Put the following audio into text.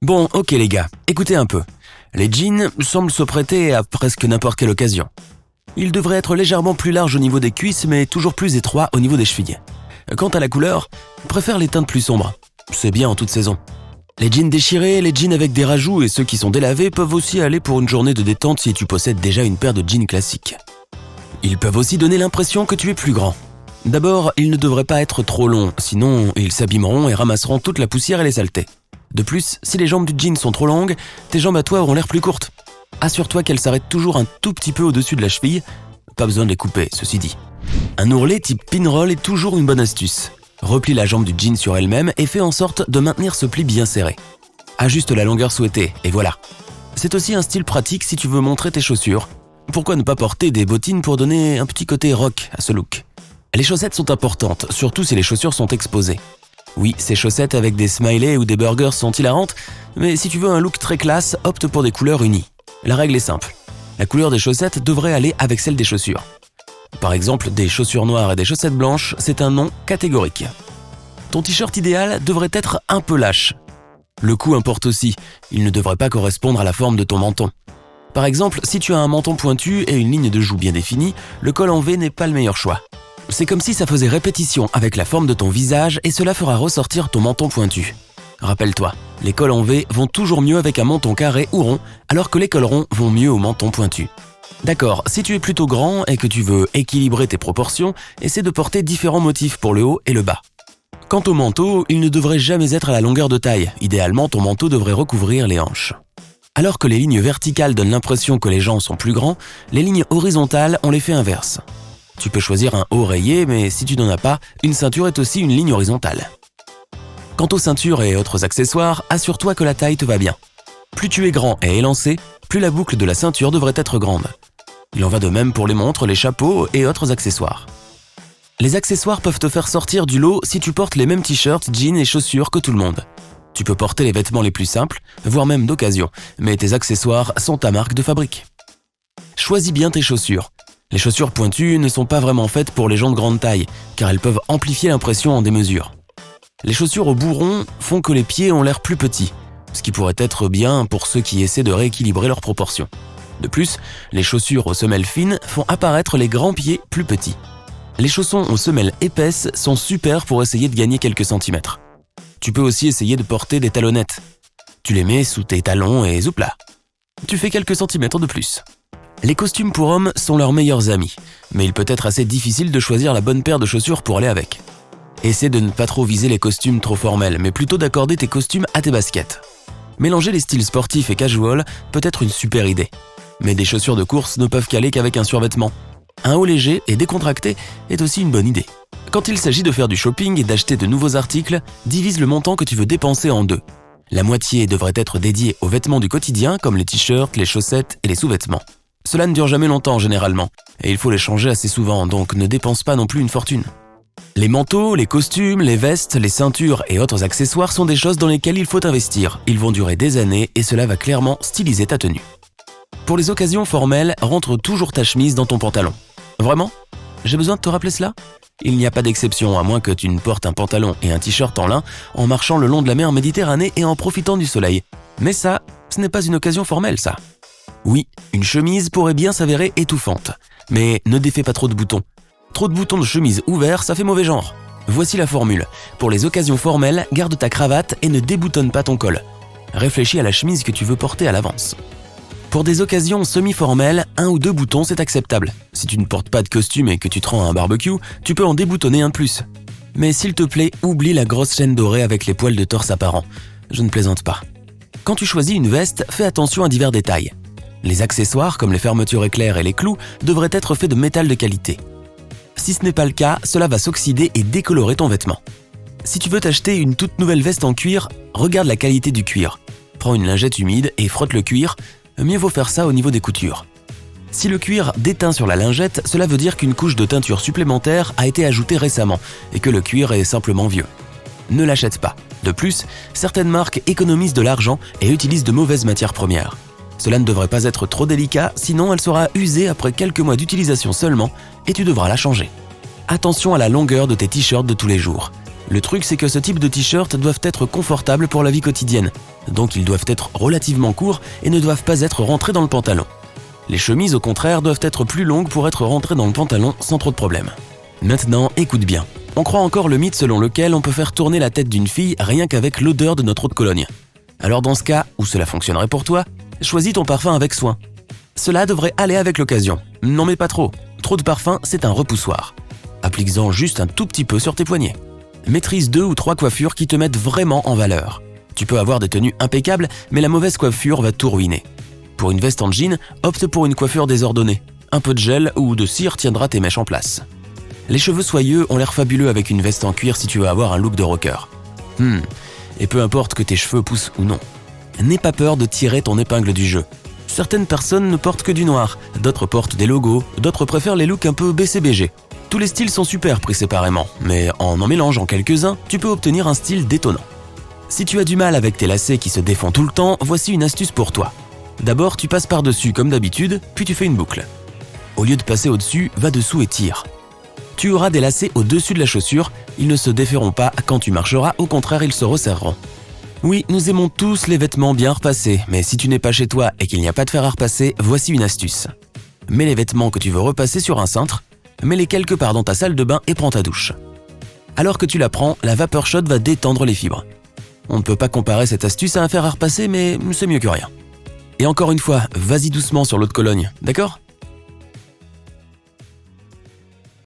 Bon, ok les gars, écoutez un peu. Les jeans semblent se prêter à presque n'importe quelle occasion. Ils devraient être légèrement plus larges au niveau des cuisses, mais toujours plus étroits au niveau des chevilles. Quant à la couleur, préfère les teintes plus sombres. C'est bien en toute saison. Les jeans déchirés, les jeans avec des rajouts et ceux qui sont délavés peuvent aussi aller pour une journée de détente si tu possèdes déjà une paire de jeans classiques. Ils peuvent aussi donner l'impression que tu es plus grand. D'abord, ils ne devraient pas être trop longs, sinon ils s'abîmeront et ramasseront toute la poussière et les saletés. De plus, si les jambes du jean sont trop longues, tes jambes à toi auront l'air plus courtes. Assure-toi qu'elles s'arrêtent toujours un tout petit peu au-dessus de la cheville. Pas besoin de les couper, ceci dit. Un ourlet type pinroll est toujours une bonne astuce. Replie la jambe du jean sur elle-même et fais en sorte de maintenir ce pli bien serré. Ajuste la longueur souhaitée, et voilà. C'est aussi un style pratique si tu veux montrer tes chaussures. Pourquoi ne pas porter des bottines pour donner un petit côté rock à ce look? Les chaussettes sont importantes, surtout si les chaussures sont exposées. Oui, ces chaussettes avec des smileys ou des burgers sont hilarantes, mais si tu veux un look très classe, opte pour des couleurs unies. La règle est simple. La couleur des chaussettes devrait aller avec celle des chaussures. Par exemple, des chaussures noires et des chaussettes blanches, c'est un non catégorique. Ton t-shirt idéal devrait être un peu lâche. Le cou importe aussi, il ne devrait pas correspondre à la forme de ton menton. Par exemple, si tu as un menton pointu et une ligne de joue bien définie, le col en V n'est pas le meilleur choix. C'est comme si ça faisait répétition avec la forme de ton visage et cela fera ressortir ton menton pointu. Rappelle-toi, les cols en V vont toujours mieux avec un menton carré ou rond, alors que les cols ronds vont mieux au menton pointu. D'accord, si tu es plutôt grand et que tu veux équilibrer tes proportions, essaie de porter différents motifs pour le haut et le bas. Quant au manteau, il ne devrait jamais être à la longueur de taille. Idéalement, ton manteau devrait recouvrir les hanches. Alors que les lignes verticales donnent l'impression que les gens sont plus grands, les lignes horizontales ont l'effet inverse. Tu peux choisir un haut rayé, mais si tu n'en as pas, une ceinture est aussi une ligne horizontale. Quant aux ceintures et autres accessoires, assure-toi que la taille te va bien. Plus tu es grand et élancé, plus la boucle de la ceinture devrait être grande. Il en va de même pour les montres, les chapeaux et autres accessoires. Les accessoires peuvent te faire sortir du lot si tu portes les mêmes t-shirts, jeans et chaussures que tout le monde. Tu peux porter les vêtements les plus simples, voire même d'occasion, mais tes accessoires sont ta marque de fabrique. Choisis bien tes chaussures. Les chaussures pointues ne sont pas vraiment faites pour les gens de grande taille, car elles peuvent amplifier l'impression en démesure. Les chaussures au bout rond font que les pieds ont l'air plus petits, ce qui pourrait être bien pour ceux qui essaient de rééquilibrer leurs proportions. De plus, les chaussures aux semelles fines font apparaître les grands pieds plus petits. Les chaussons aux semelles épaisses sont super pour essayer de gagner quelques centimètres. Tu peux aussi essayer de porter des talonnettes. Tu les mets sous tes talons et zoupla. Tu fais quelques centimètres de plus. Les costumes pour hommes sont leurs meilleurs amis, mais il peut être assez difficile de choisir la bonne paire de chaussures pour aller avec. Essaie de ne pas trop viser les costumes trop formels, mais plutôt d'accorder tes costumes à tes baskets. Mélanger les styles sportifs et casual peut être une super idée. Mais des chaussures de course ne peuvent qu'aller qu'avec un survêtement. Un haut léger et décontracté est aussi une bonne idée. Quand il s'agit de faire du shopping et d'acheter de nouveaux articles, divise le montant que tu veux dépenser en deux. La moitié devrait être dédiée aux vêtements du quotidien comme les t-shirts, les chaussettes et les sous-vêtements. Cela ne dure jamais longtemps généralement, et il faut les changer assez souvent, donc ne dépense pas non plus une fortune. Les manteaux, les costumes, les vestes, les ceintures et autres accessoires sont des choses dans lesquelles il faut investir. Ils vont durer des années et cela va clairement styliser ta tenue. Pour les occasions formelles, rentre toujours ta chemise dans ton pantalon. Vraiment? J'ai besoin de te rappeler cela? Il n'y a pas d'exception à moins que tu ne portes un pantalon et un t-shirt en lin en marchant le long de la mer Méditerranée et en profitant du soleil. Mais ça, ce n'est pas une occasion formelle ça. Oui, une chemise pourrait bien s'avérer étouffante, mais ne défais pas trop de boutons. Trop de boutons de chemise ouverts, ça fait mauvais genre. Voici la formule. Pour les occasions formelles, garde ta cravate et ne déboutonne pas ton col. Réfléchis à la chemise que tu veux porter à l'avance. Pour des occasions semi-formelles, 1 ou 2 boutons c'est acceptable. Si tu ne portes pas de costume et que tu te rends à un barbecue, tu peux en déboutonner un de plus. Mais s'il te plaît, oublie la grosse chaîne dorée avec les poils de torse apparents. Je ne plaisante pas. Quand tu choisis une veste, fais attention à divers détails. Les accessoires, comme les fermetures éclairs et les clous, devraient être faits de métal de qualité. Si ce n'est pas le cas, cela va s'oxyder et décolorer ton vêtement. Si tu veux t'acheter une toute nouvelle veste en cuir, regarde la qualité du cuir. Prends une lingette humide et frotte le cuir, mieux vaut faire ça au niveau des coutures. Si le cuir déteint sur la lingette, cela veut dire qu'une couche de teinture supplémentaire a été ajoutée récemment et que le cuir est simplement vieux. Ne l'achète pas. De plus, certaines marques économisent de l'argent et utilisent de mauvaises matières premières. Cela ne devrait pas être trop délicat, sinon elle sera usée après quelques mois d'utilisation seulement et tu devras la changer. Attention à la longueur de tes t-shirts de tous les jours. Le truc, c'est que ce type de t-shirts doivent être confortables pour la vie quotidienne, donc ils doivent être relativement courts et ne doivent pas être rentrés dans le pantalon. Les chemises, au contraire, doivent être plus longues pour être rentrées dans le pantalon sans trop de problèmes. Maintenant, écoute bien. On croit encore le mythe selon lequel on peut faire tourner la tête d'une fille rien qu'avec l'odeur de notre eau de Cologne. Alors dans ce cas, où cela fonctionnerait pour toi, choisis ton parfum avec soin. Cela devrait aller avec l'occasion. N'en mets pas trop. Trop de parfum, c'est un repoussoir. Applique-en juste un tout petit peu sur tes poignets. Maîtrise 2 ou 3 coiffures qui te mettent vraiment en valeur. Tu peux avoir des tenues impeccables, mais la mauvaise coiffure va tout ruiner. Pour une veste en jean, opte pour une coiffure désordonnée. Un peu de gel ou de cire tiendra tes mèches en place. Les cheveux soyeux ont l'air fabuleux avec une veste en cuir si tu veux avoir un look de rocker. Et peu importe que tes cheveux poussent ou non. N'aie pas peur de tirer ton épingle du jeu. Certaines personnes ne portent que du noir, d'autres portent des logos, d'autres préfèrent les looks un peu BCBG. Tous les styles sont super pris séparément, mais en mélangeant quelques-uns, tu peux obtenir un style détonnant. Si tu as du mal avec tes lacets qui se défont tout le temps, voici une astuce pour toi. D'abord, tu passes par-dessus comme d'habitude, puis tu fais une boucle. Au lieu de passer au-dessus, va dessous et tire. Tu auras des lacets au-dessus de la chaussure, ils ne se déferont pas quand tu marcheras, au contraire ils se resserreront. Oui, nous aimons tous les vêtements bien repassés, mais si tu n'es pas chez toi et qu'il n'y a pas de fer à repasser, voici une astuce. Mets les vêtements que tu veux repasser sur un cintre, mets-les quelque part dans ta salle de bain et prends ta douche. Alors que tu la prends, la vapeur chaude va détendre les fibres. On ne peut pas comparer cette astuce à un fer à repasser, mais c'est mieux que rien. Et encore une fois, vas-y doucement sur l'eau de Cologne, d'accord ?